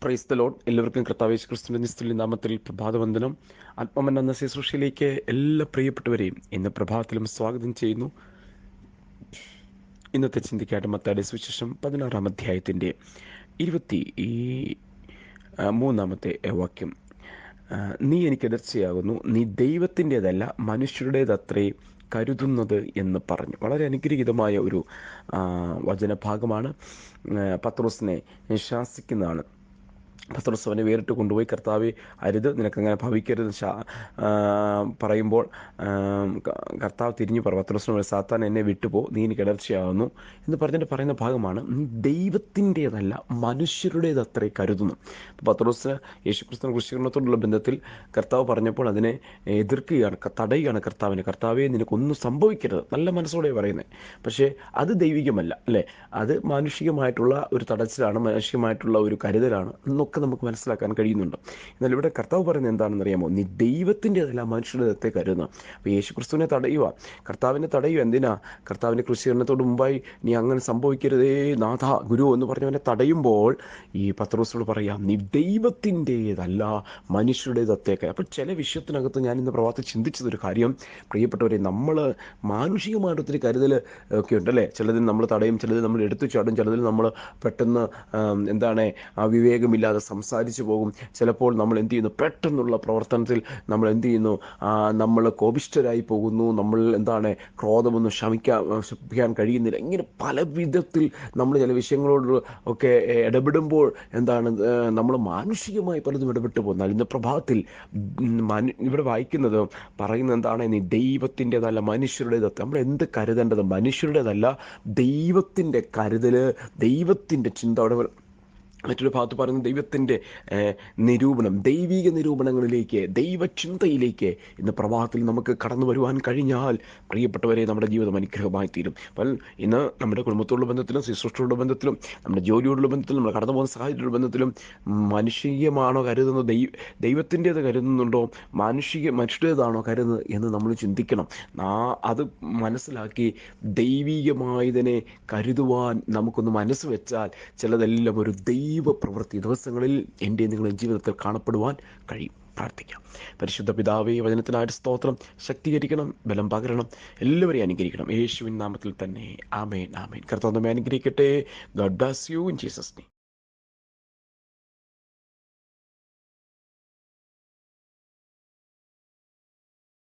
Praise the Lord. എല്ലാവർക്കും കർത്താവ് യേശു ക്രിസ്തുവിന്റെ നിസ്തുല്യ നാമത്തിൽ പ്രഭാതവന്ദനം. ആത്മമൻ എന്ന ശുശ്രൂഷയിലേക്ക് എല്ലാ പ്രിയപ്പെട്ടവരെയും ഇന്ന് പ്രഭാതത്തിലും സ്വാഗതം ചെയ്യുന്നു. ഇന്നത്തെ ചിന്തിക്കായിട്ട് മത്തായിയുടെ സുവിശേഷം 16-ാം അധ്യായത്തിൻ്റെ 23-ാമത്തെ വാക്യം. നീ എനിക്ക് എതിർച്ചയാകുന്നു, നീ ദൈവത്തിൻ്റെതല്ല മനുഷ്യരുടേതത്രേ കരുതുന്നത് എന്ന് പറഞ്ഞു. വളരെ അനുഗ്രഹീതമായ ഒരു വചനഭാഗമാണ്. പത്രോസിനെ ശാസിക്കുന്നതാണ്. പത്രോസ് അവനെ വേറിട്ട് കൊണ്ടുപോയി, കർത്താവെ അരുത്, നിനക്കങ്ങനെ ഭവിക്കരുത് പറയുമ്പോൾ കർത്താവ് തിരിഞ്ഞു പറ, പത്രോസിനോട്, സാത്താൻ എന്നെ വിട്ടുപോ, നീ എനിക്ക് ഇടർച്ചയാകുന്നു എന്ന് പറഞ്ഞിട്ട് പറയുന്ന ഭാഗമാണ്, നീ ദൈവത്തിൻ്റെതല്ല മനുഷ്യരുടേത് അത്രേ കരുതുന്നു. പത്രോസ് യേശുക്രിസ്തുവിന്റെ ക്രൂശീകരണത്തോടുള്ള ബന്ധത്തിൽ കർത്താവ് പറഞ്ഞപ്പോൾ അതിനെ എതിർക്കുകയാണ്, തടയുകയാണ് കർത്താവിനെ. കർത്താവെ, നിനക്കൊന്നും സംഭവിക്കരുത്, നല്ല മനസ്സോടെ പറയുന്നത്. പക്ഷേ അത് ദൈവികമല്ല, അല്ലേ? അത് മാനുഷികമായിട്ടുള്ള ഒരു തടച്ചിലാണ്, മാനുഷികമായിട്ടുള്ള ഒരു കരുതലാണ് എന്നൊക്കെ നമുക്ക് മനസ്സിലാക്കാൻ കഴിയുന്നുണ്ട്. എന്നാൽ ഇവിടെ കർത്താവ് പറയുന്നത് എന്താണെന്ന് അറിയാമോ? നീ ദൈവത്തിൻ്റെതല്ല മനുഷ്യരുടെ കരുതുന്നു. അപ്പോൾ യേശു ക്രിസ്തുവിനെ തടയുക, കർത്താവിനെ തടയുക. എന്തിനാ? കർത്താവിൻ്റെ ക്രൂശീകരണത്തോട് മുമ്പായി നീ അങ്ങനെ സംഭവിക്കരുതേ നാഥ, ഗുരു എന്ന് പറഞ്ഞവനെ തടയുമ്പോൾ ഈ പത്രോസോട് പറയാം, നീ ദൈവത്തിൻ്റെതല്ല മനുഷ്യരുടേതത്തേക്ക്. അപ്പോൾ ചില വിഷയത്തിനകത്ത് ഞാൻ ഇന്ന് പ്രഭാതത്തിൽ ചിന്തിച്ചതൊരു കാര്യം, പ്രിയപ്പെട്ടവരെ, നമ്മൾ മാനുഷികമായിട്ട് ഒത്തിരി കരുതൽ ഒക്കെ ഉണ്ടല്ലേ. ചിലതിൽ നമ്മൾ തടയും, ചിലതിൽ നമ്മൾ എടുത്തു ചാടും, ചിലതിൽ നമ്മൾ പെട്ടെന്ന് വിവേകമില്ലാതെ സംസാരിച്ചു പോകും. ചിലപ്പോൾ നമ്മൾ എന്ത് ചെയ്യുന്നു? പെട്ടെന്നുള്ള പ്രവർത്തനത്തിൽ നമ്മൾ എന്ത് ചെയ്യുന്നു? നമ്മൾ കോപിഷ്ഠരായി പോകുന്നു. നമ്മൾ ക്രോധമൊന്നും ശമിക്കാൻ കഴിയുന്നില്ല. ഇങ്ങനെ പല വിധത്തിൽ നമ്മൾ ചില വിഷയങ്ങളോട് ഒക്കെ ഇടപെടുമ്പോൾ നമ്മൾ മാനുഷികമായി പലതും ഇടപെട്ട് പോകുന്നത്. ഇന്ന് പ്രഭാതത്തിൽ ഇവിടെ വായിക്കുന്നത് പറയുന്നത് എന്താണ്? നീ ദൈവത്തിൻ്റെതല്ല മനുഷ്യരുടേത്. നമ്മൾ എന്ത് കരുതേണ്ടത്? മനുഷ്യരുടേതല്ല, ദൈവത്തിൻ്റെ കരുതൽ, ദൈവത്തിൻ്റെ ചിന്ത. അവിടെ മറ്റൊരു ഭാഗത്ത് പറയുന്നത് ദൈവത്തിൻ്റെ നിരൂപണം, ദൈവിക നിരൂപണങ്ങളിലേക്ക്, ദൈവചിന്തയിലേക്ക് ഇന്ന് പ്രഭാതത്തിൽ നമുക്ക് കടന്നു വരുവാൻ കഴിഞ്ഞാൽ, പ്രിയപ്പെട്ടവരെ, നമ്മുടെ ജീവിതം അനുഗ്രഹമായി തീരും. അപ്പോൾ ഇന്ന് നമ്മുടെ കുടുംബത്തോടുള്ള ബന്ധത്തിലും, ശുശ്രൂഷയോടുള്ള ബന്ധത്തിലും, നമ്മുടെ ജോലിയോടുള്ള ബന്ധത്തിലും, നമ്മൾ കടന്നു പോകുന്ന സാഹചര്യമുള്ള ബന്ധത്തിലും മാനുഷികമാണോ കരുതുന്നത്, ദൈവത്തിൻ്റേത് കരുതുന്നുണ്ടോ, മനുഷ്യരുടേതാണോ കരുതുന്നത് എന്ന് നമ്മൾ ചിന്തിക്കണം. അത് മനസ്സിലാക്കി ദൈവികമായതിനെ കരുതുവാൻ നമുക്കൊന്ന് മനസ്സ് വെച്ചാൽ ചിലതെല്ലാം ഒരു ദൈവപ്രവൃത്തി ദിവസങ്ങളിൽ എൻ്റെ നിങ്ങളുടെ ജീവിതത്തിൽ കാണപ്പെടുവാൻ കഴിയും. പ്രാർത്ഥിക്കാം. പരിശുദ്ധ പിതാവേ, വചനത്തിനായിട്ട് സ്തോത്രം. ശക്തീകരിക്കണം, ബലം പകരണം, എല്ലാവരെയും അനുഗ്രഹിക്കണം. യേശുവിൻ നാമത്തിൽ തന്നെ. ആമേൻ, ആമേൻ. കർത്താവേ അനുഗ്രഹിക്കട്ടെ. God bless you in Jesus name.